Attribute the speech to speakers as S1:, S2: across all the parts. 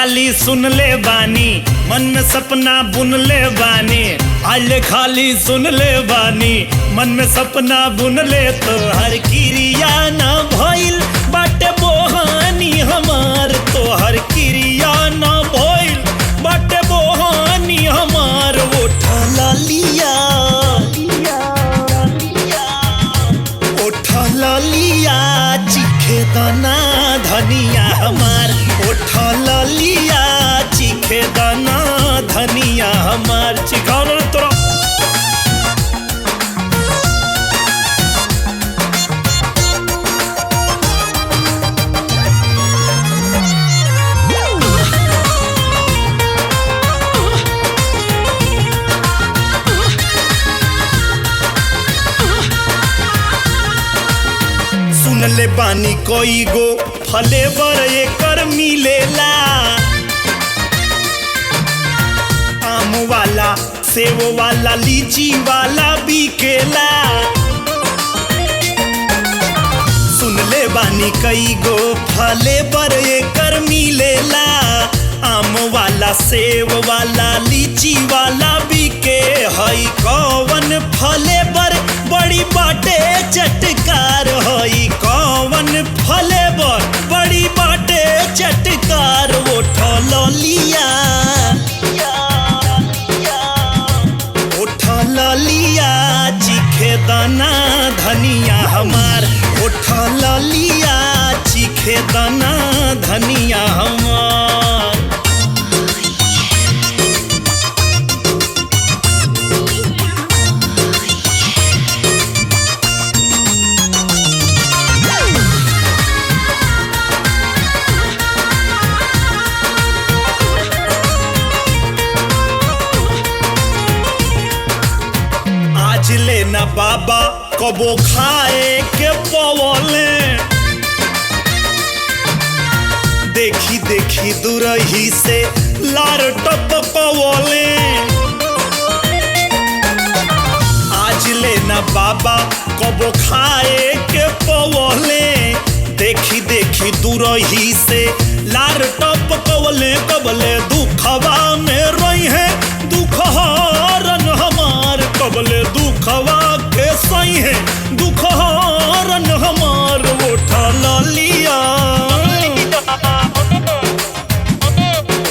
S1: खाली सुन ले बानी, मन में सपना बुन ले बानी। आइले खाली सुन ले बानी, मन में सपना बुन ले। तो हर क्रिया ना भइल बाटे बोहानी हमार, तो हर क्रिया ना भइल बाटे बोहानी हमार। उठा लालिया उठा लालिया चीखे दाना धनिया हमार। उठा लालिया चीखे दाना धनिया हमार। चिखाओ ना तोरा। सुन ले बानी कोई गो फ्लेवर एकर मिलेला, आम वाला, सेव वाला, लीची वाला बिकेला। सुन ले बानी कई गो फ्लेवर एकर मिलेला, आम वाला, सेव वाला, लीची वाला बिके। हई कौन फ्लेवर बड़ी बाटे चटकार, हई कौन फ्लेवर बड़ी बाटे चटकार। उठा लालिया उठा लालिया चीखे दाना धनिया हमार। उठा लालिया चीखे दाना धनिया हमार। आज लेना बाबा कबो खाए के पवले, देखी देखी दूरही से लार टपकवले। आज लेना बाबा कबो खाए के पवले, देखी देखी दूरही से लार टपकवले। कबले दुखवा में रही है दुख हरन हमार, कबले दुखवा के सही है दुख हरन हमार। उठा लालिया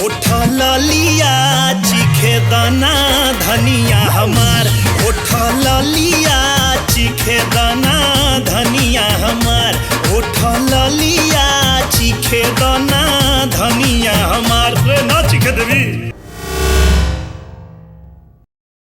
S1: उठा लालिया चीखे दाना धनिया हमार। उठा लालिया